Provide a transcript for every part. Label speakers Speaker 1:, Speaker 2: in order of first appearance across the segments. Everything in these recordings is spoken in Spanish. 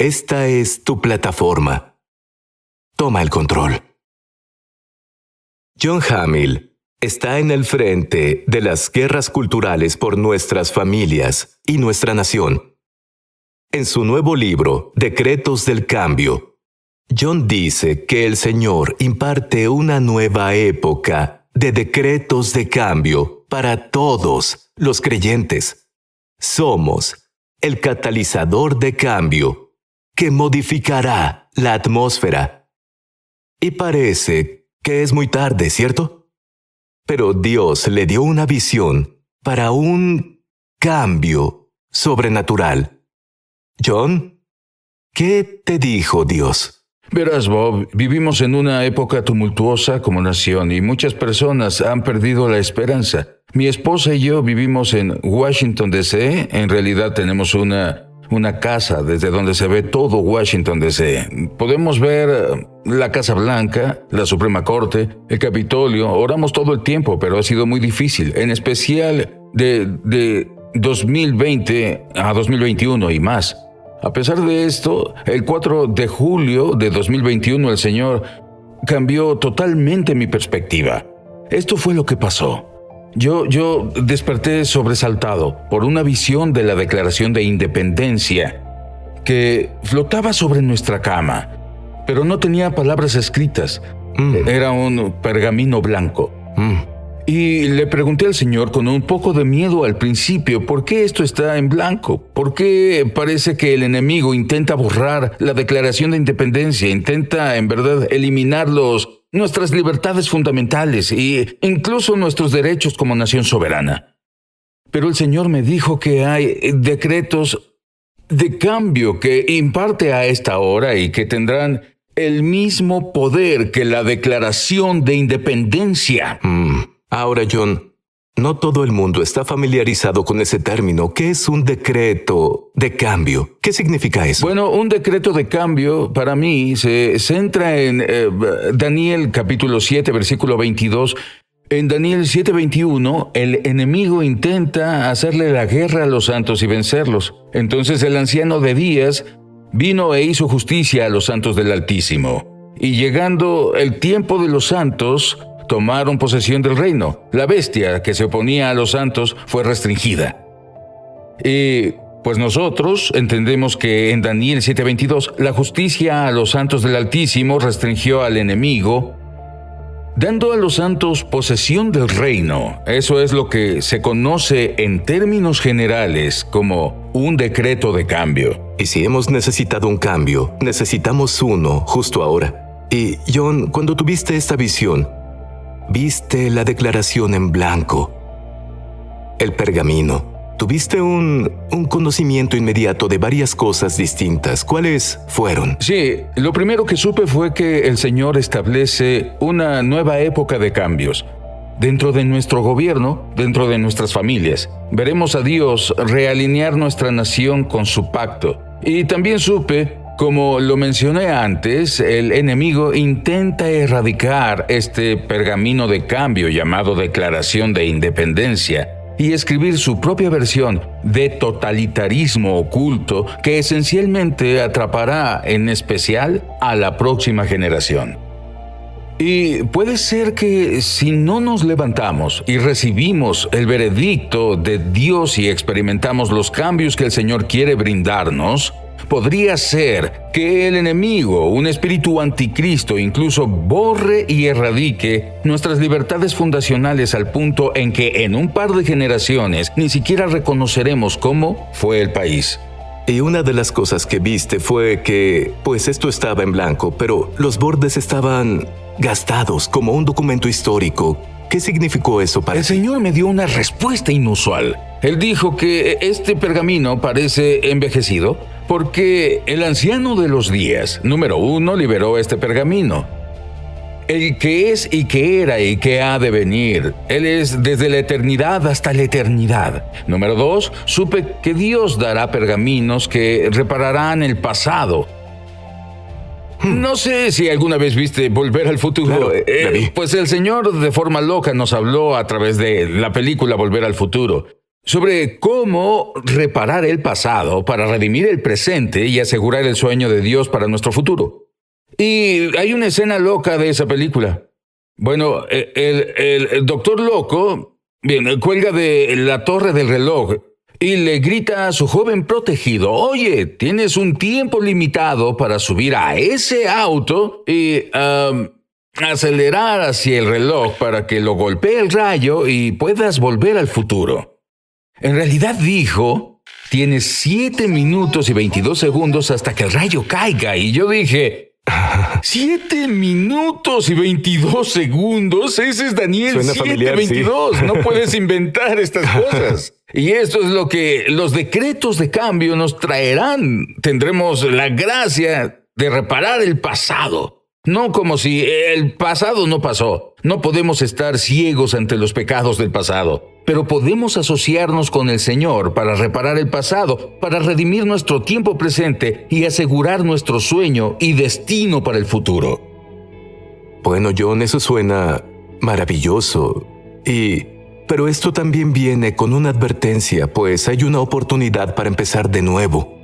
Speaker 1: esta es tu plataforma. Toma el control. John Hamill está en el frente de las guerras culturales por nuestras familias y nuestra nación. En su nuevo libro, Decretos del Cambio, John dice que el Señor imparte una nueva época de decretos de cambio para todos los creyentes. Somos el catalizador de cambio que modificará la atmósfera. Y parece que es muy tarde, ¿cierto? Pero Dios le dio una visión para un cambio sobrenatural. John, ¿qué te dijo Dios?
Speaker 2: Verás, Bob, vivimos en una época tumultuosa como nación y muchas personas han perdido la esperanza. Mi esposa y yo vivimos en Washington, D.C. En realidad tenemos una casa desde donde se ve todo Washington, D.C. Podemos ver la Casa Blanca, la Suprema Corte, el Capitolio. Oramos todo el tiempo, pero ha sido muy difícil, en especial de 2020 a 2021 y más. A pesar de esto, el 4 de julio de 2021 el Señor cambió totalmente mi perspectiva. Esto fue lo que pasó. Yo desperté sobresaltado por una visión de la Declaración de Independencia que flotaba sobre nuestra cama, pero no tenía palabras escritas. Era un pergamino blanco. Y le pregunté al Señor con un poco de miedo al principio, ¿por qué esto está en blanco? ¿Por qué parece que el enemigo intenta borrar la Declaración de Independencia? Intenta, en verdad, eliminar nuestras libertades fundamentales e incluso nuestros derechos como nación soberana. Pero el Señor me dijo que hay decretos de cambio que imparte a esta hora y que tendrán el mismo poder que la Declaración de Independencia.
Speaker 1: Ahora, John, no todo el mundo está familiarizado con ese término. ¿Qué es un decreto de cambio? ¿Qué significa eso?
Speaker 2: Bueno, un decreto de cambio para mí se centra en Daniel capítulo 7, versículo 22. En Daniel 7:21, el enemigo intenta hacerle la guerra a los santos y vencerlos. Entonces el anciano de días vino e hizo justicia a los santos del Altísimo. Y llegando el tiempo de los santos, tomaron posesión del reino. La bestia que se oponía a los santos fue restringida. Y pues nosotros entendemos que en Daniel 7:22, la justicia a los santos del Altísimo restringió al enemigo, dando a los santos posesión del reino. Eso es lo que se conoce en términos generales como un decreto de cambio.
Speaker 1: Y si hemos necesitado un cambio, necesitamos uno justo ahora. Y John, cuando tuviste esta visión, viste la declaración en blanco, el pergamino. Tuviste un conocimiento inmediato de varias cosas distintas. ¿Cuáles fueron?
Speaker 2: Sí, lo primero que supe fue que el Señor establece una nueva época de cambios. Dentro de nuestro gobierno, dentro de nuestras familias, veremos a Dios realinear nuestra nación con su pacto. Y también supe, como lo mencioné antes, el enemigo intenta erradicar este pergamino de cambio llamado Declaración de Independencia y escribir su propia versión de totalitarismo oculto que esencialmente atrapará en especial a la próxima generación. Y puede ser que si no nos levantamos y recibimos el veredicto de Dios y experimentamos los cambios que el Señor quiere brindarnos, podría ser que el enemigo, un espíritu anticristo, incluso borre y erradique nuestras libertades fundacionales al punto en que en un par de generaciones ni siquiera reconoceremos cómo fue el país.
Speaker 1: Y una de las cosas que viste fue que, pues esto estaba en blanco, pero los bordes estaban gastados como un documento histórico. ¿Qué significó eso para ti?
Speaker 2: El Señor me dio una respuesta inusual. Él dijo que este pergamino parece envejecido porque el anciano de los días, número 1, liberó este pergamino. El que es y que era y que ha de venir. Él es desde la eternidad hasta la eternidad. Número 2, supe que Dios dará pergaminos que repararán el pasado. No sé si alguna vez viste Volver al Futuro.
Speaker 1: Claro, la vi.
Speaker 2: Pues el Señor de forma loca nos habló a través de la película Volver al Futuro. sobre cómo reparar el pasado para redimir el presente y asegurar el sueño de Dios para nuestro futuro. Y hay una escena loca de esa película. Bueno, el doctor loco, bien, cuelga de la torre del reloj y le grita a su joven protegido: oye, tienes un tiempo limitado para subir a ese auto y acelerar hacia el reloj para que lo golpee el rayo y puedas volver al futuro. En realidad dijo: tienes 7 minutos y 22 segundos hasta que el rayo caiga. Y yo dije: 7 minutos y 22 segundos. Ese es Daniel 7:22. Sí. No puedes inventar estas cosas. Y esto es lo que los decretos de cambio nos traerán. Tendremos la gracia de reparar el pasado. No como si el pasado no pasó. No podemos estar ciegos ante los pecados del pasado, pero podemos asociarnos con el Señor para reparar el pasado, para redimir nuestro tiempo presente y asegurar nuestro sueño y destino para el futuro.
Speaker 1: Bueno, John, eso suena maravilloso. Pero esto también viene con una advertencia, pues hay una oportunidad para empezar de nuevo.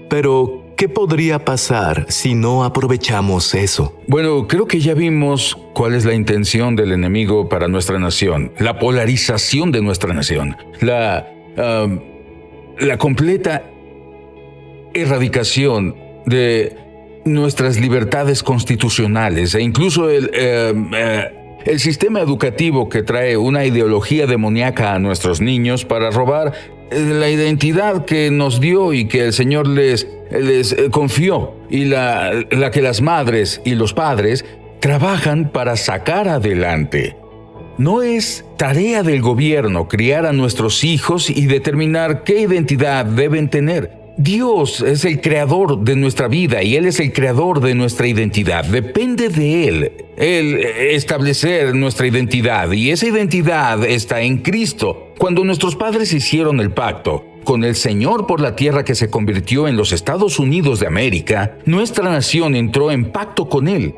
Speaker 1: Pero ¿qué podría pasar si no aprovechamos eso?
Speaker 2: Bueno, creo que ya vimos cuál es la intención del enemigo para nuestra nación, la polarización de nuestra nación, la completa erradicación de nuestras libertades constitucionales e incluso el sistema educativo que trae una ideología demoníaca a nuestros niños para robar la identidad que nos dio y que el Señor les confió, y la que las madres y los padres trabajan para sacar adelante. No es tarea del gobierno criar a nuestros hijos y determinar qué identidad deben tener. Dios es el creador de nuestra vida y Él es el creador de nuestra identidad. Depende de Él establecer nuestra identidad, y esa identidad está en Cristo. Cuando nuestros padres hicieron el pacto con el Señor por la tierra que se convirtió en los Estados Unidos de América, nuestra nación entró en pacto con Él.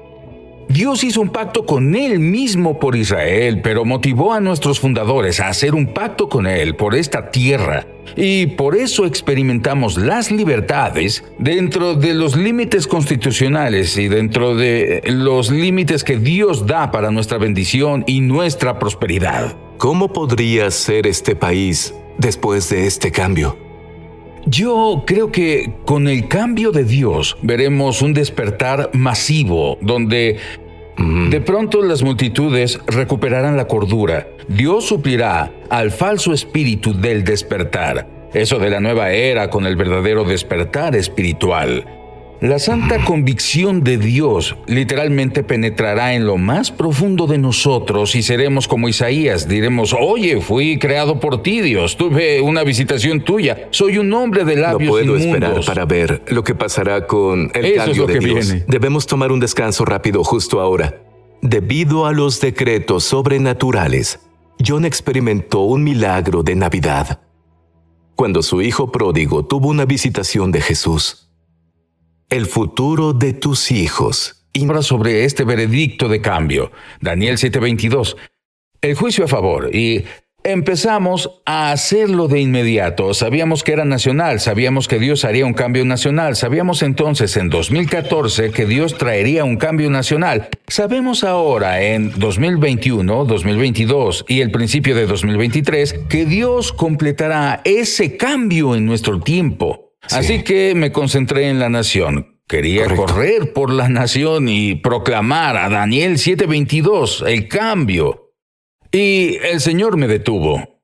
Speaker 2: Dios hizo un pacto con Él mismo por Israel, pero motivó a nuestros fundadores a hacer un pacto con Él por esta tierra. Y por eso experimentamos las libertades dentro de los límites constitucionales y dentro de los límites que Dios da para nuestra bendición y nuestra prosperidad.
Speaker 1: ¿Cómo podría ser este país después de este cambio?
Speaker 2: Yo creo que con el cambio de Dios veremos un despertar masivo donde de pronto las multitudes recuperarán la cordura. Dios suplirá al falso espíritu del despertar. Eso de la nueva era con el verdadero despertar espiritual. La santa convicción de Dios literalmente penetrará en lo más profundo de nosotros y seremos como Isaías. Diremos: oye, fui creado por ti, Dios. Tuve una visitación tuya. Soy un hombre de labios inmundos.
Speaker 1: No puedo esperar para ver lo que pasará con el cambio de Dios. Viene. Debemos tomar un descanso rápido justo ahora. Debido a los decretos sobrenaturales, John experimentó un milagro de Navidad, cuando su hijo pródigo tuvo una visitación de Jesús. El futuro de tus hijos.
Speaker 2: Ahora sobre este veredicto de cambio, Daniel 7:22, el juicio a favor, y empezamos a hacerlo de inmediato. Sabíamos que era nacional, sabíamos que Dios haría un cambio nacional, sabíamos entonces en 2014 que Dios traería un cambio nacional. Sabemos ahora en 2021, 2022 y el principio de 2023 que Dios completará ese cambio en nuestro tiempo. Sí. Así que me concentré en la nación. Quería correr por la nación y proclamar a Daniel 7:22, el cambio. Y el Señor me detuvo.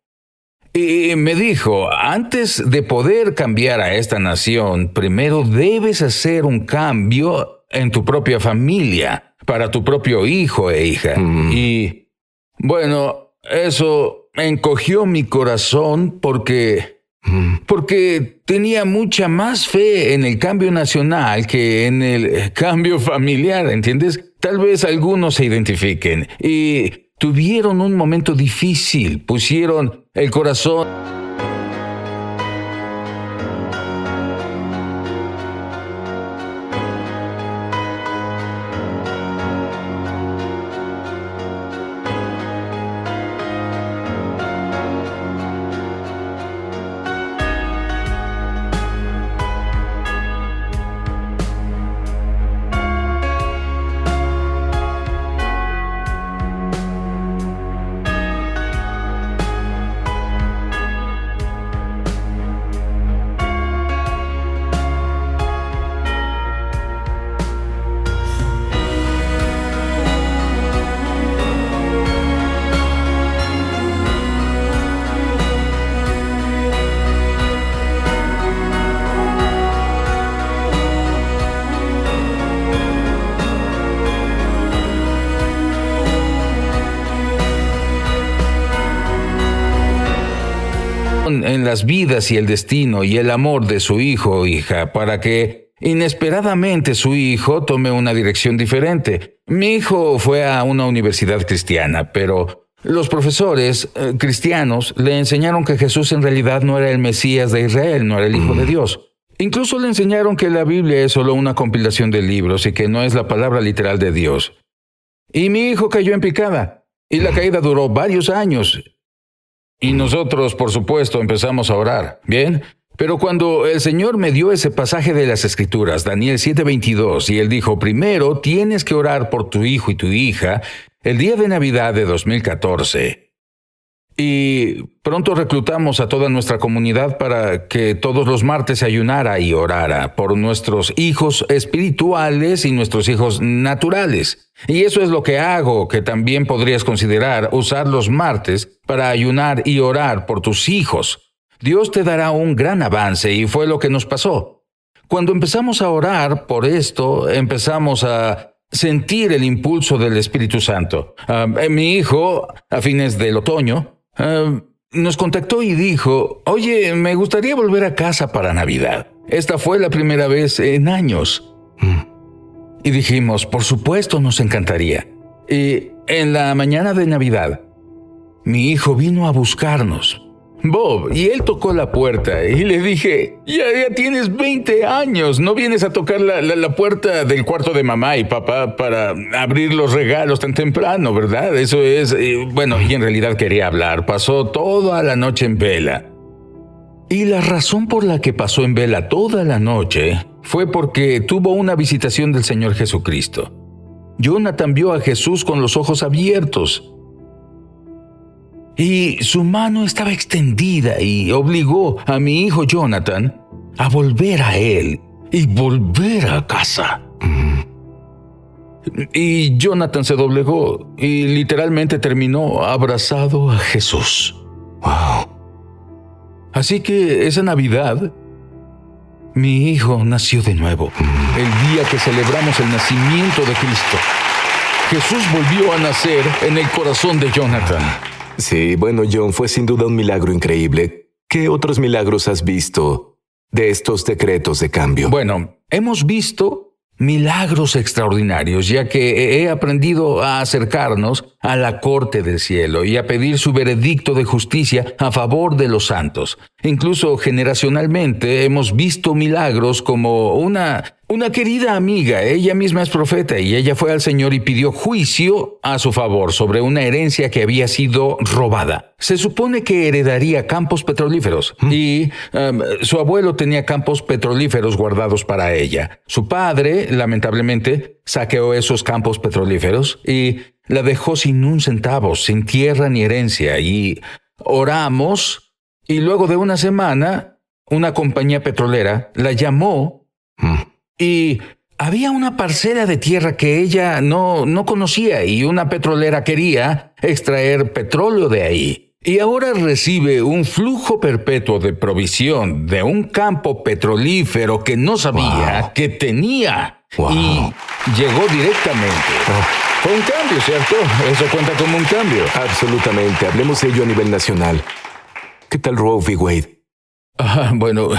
Speaker 2: Y me dijo: antes de poder cambiar a esta nación, primero debes hacer un cambio en tu propia familia, para tu propio hijo e hija. Y bueno, eso encogió mi corazón porque tenía mucha más fe en el cambio nacional que en el cambio familiar, ¿entiendes? Tal vez algunos se identifiquen y tuvieron un momento difícil, pusieron el corazón. en las vidas y el destino y el amor de su hijo o hija para que inesperadamente su hijo tome una dirección diferente. Mi hijo fue a una universidad cristiana, pero los profesores cristianos le enseñaron que Jesús en realidad no era el Mesías de Israel, no era el Hijo de Dios. Incluso le enseñaron que la Biblia es solo una compilación de libros y que no es la palabra literal de Dios. Y mi hijo cayó en picada, y la caída duró varios años. Y nosotros, por supuesto, empezamos a orar, ¿bien? Pero cuando el Señor me dio ese pasaje de las Escrituras, Daniel 7:22, y Él dijo, primero tienes que orar por tu hijo y tu hija, el día de Navidad de 2014. Y pronto reclutamos a toda nuestra comunidad para que todos los martes se ayunara y orara por nuestros hijos espirituales y nuestros hijos naturales. Y eso es lo que hago, que también podrías considerar usar los martes para ayunar y orar por tus hijos. Dios te dará un gran avance y fue lo que nos pasó. Cuando empezamos a orar por esto, empezamos a sentir el impulso del Espíritu Santo. Mi hijo, a fines del otoño, nos contactó y dijo, oye, me gustaría volver a casa para Navidad. Esta fue la primera vez en años. Y dijimos, por supuesto, nos encantaría. Y en la mañana de Navidad, mi hijo vino a buscarnos, Bob, y él tocó la puerta y le dije, ya tienes 20 años, no vienes a tocar la puerta del cuarto de mamá y papá para abrir los regalos tan temprano, ¿verdad? Eso es, bueno, y en realidad quería hablar, pasó toda la noche en vela. Y la razón por la que pasó en vela toda la noche fue porque tuvo una visitación del Señor Jesucristo. Jonathan vio a Jesús con los ojos abiertos. Y su mano estaba extendida y obligó a mi hijo Jonathan a volver a él y volver a casa. Y Jonathan se doblegó y literalmente terminó abrazado a Jesús. ¡Wow! Así que esa Navidad, mi hijo nació de nuevo. El día que celebramos el nacimiento de Cristo, Jesús volvió a nacer en el corazón de Jonathan.
Speaker 1: Sí, bueno, John, fue sin duda un milagro increíble. ¿Qué otros milagros has visto de estos decretos de cambio?
Speaker 2: Bueno, hemos visto milagros extraordinarios, ya que he aprendido a acercarnos a la corte del cielo y a pedir su veredicto de justicia a favor de los santos. Incluso generacionalmente hemos visto milagros como una querida amiga, ella misma es profeta y ella fue al Señor y pidió juicio a su favor sobre una herencia que había sido robada. Se supone que heredaría campos petrolíferos y su abuelo tenía campos petrolíferos guardados para ella. Su padre, lamentablemente, saqueó esos campos petrolíferos y la dejó sin un centavo, sin tierra ni herencia. Y oramos y luego de una semana, una compañía petrolera la llamó y había una parcela de tierra que ella no conocía y una petrolera quería extraer petróleo de ahí. Y ahora recibe un flujo perpetuo de provisión de un campo petrolífero que no sabía que tenía. Y llegó directamente. Fue un cambio, ¿cierto? Eso cuenta como un cambio.
Speaker 1: Absolutamente. Hablemos de ello a nivel nacional. ¿Qué tal Roe v. Wade?
Speaker 2: Bueno,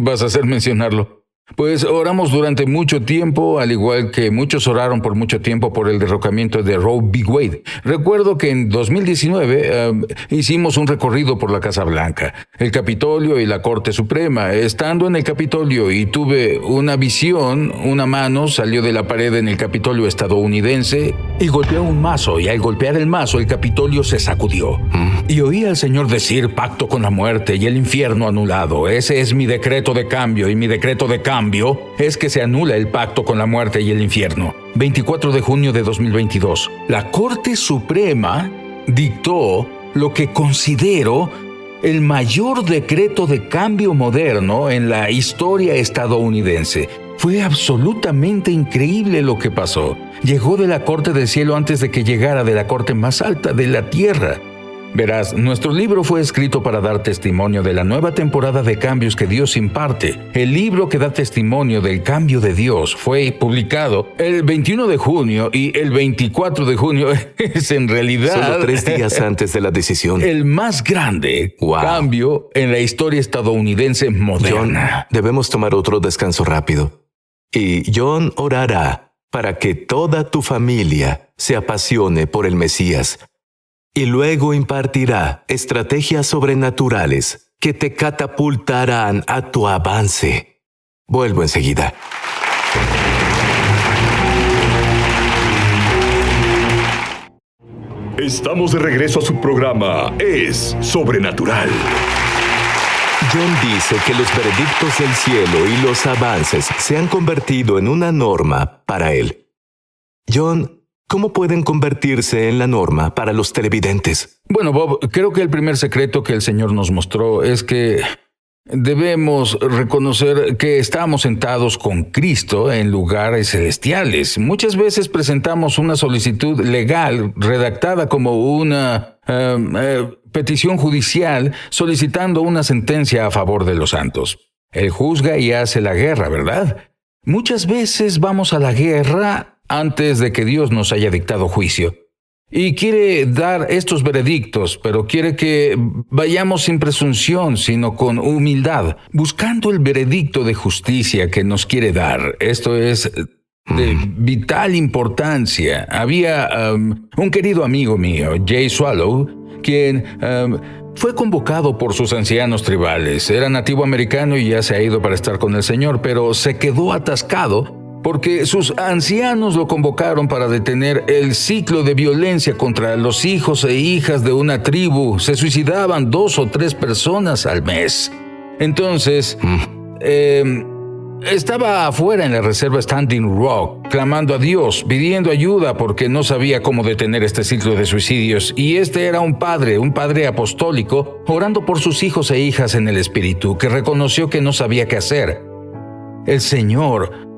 Speaker 2: vas a hacer mencionarlo. Pues oramos durante mucho tiempo, al igual que muchos oraron por mucho tiempo por el derrocamiento de Roe v. Wade. Recuerdo que en 2019 hicimos un recorrido por la Casa Blanca, el Capitolio y la Corte Suprema. Estando en el Capitolio y tuve una visión, una mano salió de la pared en el Capitolio estadounidense y golpeó un mazo, y al golpear el mazo el Capitolio se sacudió. Y oí al Señor decir, pacto con la muerte y el infierno anulado. Ese es mi decreto de cambio, y mi decreto de cambio es que se anula el pacto con la muerte y el infierno. 24 de junio de 2022. La Corte Suprema dictó lo que considero el mayor decreto de cambio moderno en la historia estadounidense. Fue absolutamente increíble lo que pasó. Llegó de la Corte del Cielo antes de que llegara de la Corte más alta de la tierra. Verás, nuestro libro fue escrito para dar testimonio de la nueva temporada de cambios que Dios imparte. El libro que da testimonio del cambio de Dios fue publicado el 21 de junio y el 24 de junio es en realidad...
Speaker 1: Solo 3 días antes de la decisión.
Speaker 2: El más grande cambio en la historia estadounidense moderna.
Speaker 1: John, debemos tomar otro descanso rápido. Y John orará para que toda tu familia se apasione por el Mesías. Y luego impartirá estrategias sobrenaturales que te catapultarán a tu avance. Vuelvo enseguida.
Speaker 3: Estamos de regreso a su programa Es Sobrenatural.
Speaker 1: John dice que los veredictos del cielo y los avances se han convertido en una norma para él. John, ¿cómo pueden convertirse en la norma para los televidentes?
Speaker 2: Bueno, Bob, creo que el primer secreto que el Señor nos mostró es que debemos reconocer que estamos sentados con Cristo en lugares celestiales. Muchas veces presentamos una solicitud legal redactada como una petición judicial solicitando una sentencia a favor de los santos. Él juzga y hace la guerra, ¿verdad? Muchas veces vamos a la guerra antes de que Dios nos haya dictado juicio. Y quiere dar estos veredictos, pero quiere que vayamos sin presunción, sino con humildad, buscando el veredicto de justicia que nos quiere dar. Esto es de vital importancia. Había un querido amigo mío, Jay Swallow, quien fue convocado por sus ancianos tribales. Era nativo americano y ya se ha ido para estar con el Señor, pero se quedó atascado porque sus ancianos lo convocaron para detener el ciclo de violencia contra los hijos e hijas de una tribu. Se suicidaban 2 o 3 personas al mes. Entonces, estaba afuera en la reserva Standing Rock, clamando a Dios, pidiendo ayuda porque no sabía cómo detener este ciclo de suicidios. Y este era un padre apostólico, orando por sus hijos e hijas en el espíritu, que reconoció que no sabía qué hacer. El Señor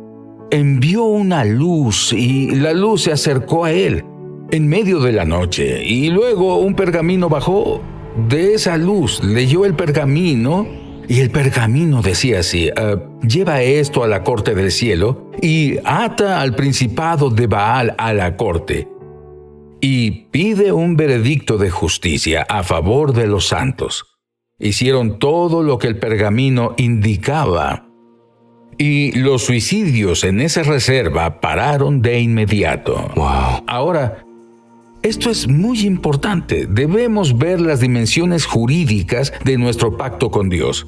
Speaker 2: envió una luz y la luz se acercó a él en medio de la noche y luego un pergamino bajó de esa luz, leyó el pergamino y el pergamino decía así: lleva esto a la corte del cielo y ata al principado de Baal a la corte y pide un veredicto de justicia a favor de los santos. Hicieron todo lo que el pergamino indicaba. Y los suicidios en esa reserva pararon de inmediato.
Speaker 1: Wow.
Speaker 2: Ahora, esto es muy importante. Debemos ver las dimensiones jurídicas de nuestro pacto con Dios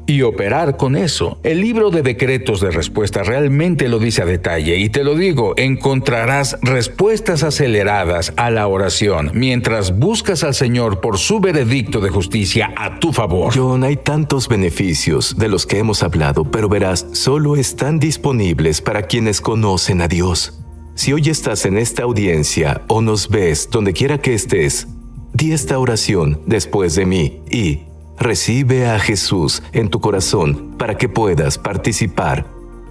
Speaker 2: y operar con eso. El libro de decretos de respuesta realmente lo dice a detalle. Y te lo digo, encontrarás respuestas aceleradas a la oración mientras buscas al Señor por su veredicto de justicia a tu favor.
Speaker 1: John, hay tantos beneficios de los que hemos hablado, pero verás, solo están disponibles para quienes conocen a Dios. Si hoy estás en esta audiencia o nos ves donde quiera que estés, di esta oración después de mí y recibe a Jesús en tu corazón para que puedas participar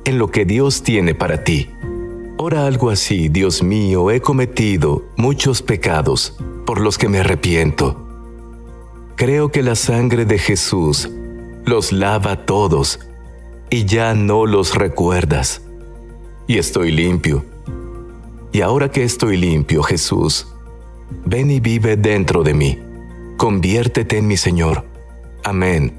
Speaker 1: en lo que Dios tiene para ti. Ora algo así: Dios mío, he cometido muchos pecados por los que me arrepiento. Creo que la sangre de Jesús los lava todos y ya no los recuerdas. Y estoy limpio. Y ahora que estoy limpio, Jesús, ven y vive dentro de mí. Conviértete en mi Señor. Amén.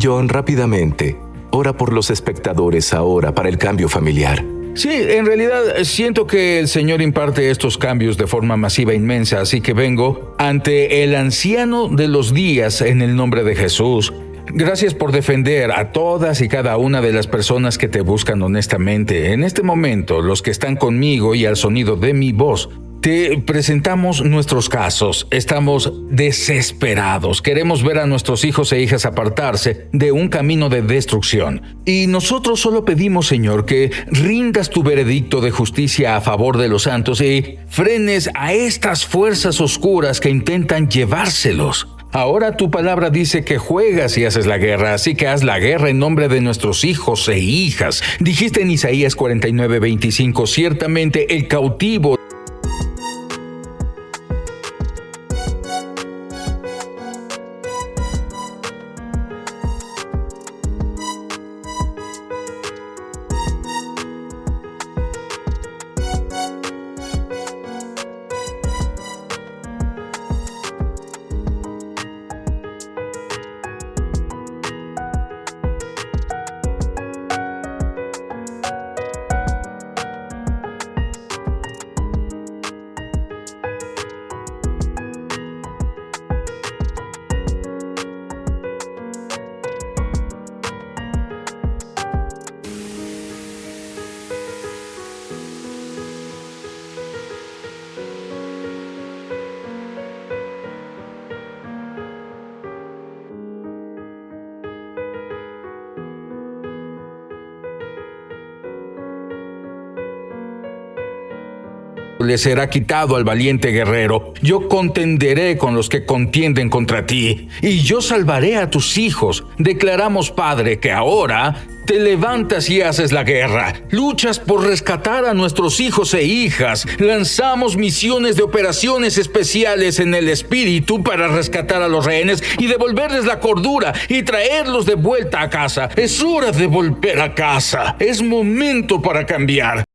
Speaker 1: John, rápidamente, ora por los espectadores ahora para el cambio familiar.
Speaker 2: Sí, en realidad siento que el Señor imparte estos cambios de forma masiva e inmensa, así que vengo ante el anciano de los días en el nombre de Jesús. Gracias por defender a todas y cada una de las personas que te buscan honestamente. En este momento, los que están conmigo y al sonido de mi voz, te presentamos nuestros casos. Estamos desesperados. Queremos ver a nuestros hijos e hijas apartarse de un camino de destrucción. Y nosotros solo pedimos, Señor, que rindas tu veredicto de justicia a favor de los santos y frenes a estas fuerzas oscuras que intentan llevárselos. Ahora tu palabra dice que juegas y haces la guerra, así que haz la guerra en nombre de nuestros hijos e hijas. Dijiste en Isaías 49:25, ciertamente el cautivo le será quitado al valiente guerrero. Yo contenderé con los que contienden contra ti, y yo salvaré a tus hijos. Declaramos, Padre, que ahora te levantas y haces la guerra. Luchas por rescatar a nuestros hijos e hijas. Lanzamos misiones de operaciones especiales en el espíritu para rescatar a los rehenes y devolverles la cordura y traerlos de vuelta a casa. Es hora de volver a casa. Es momento para cambiar.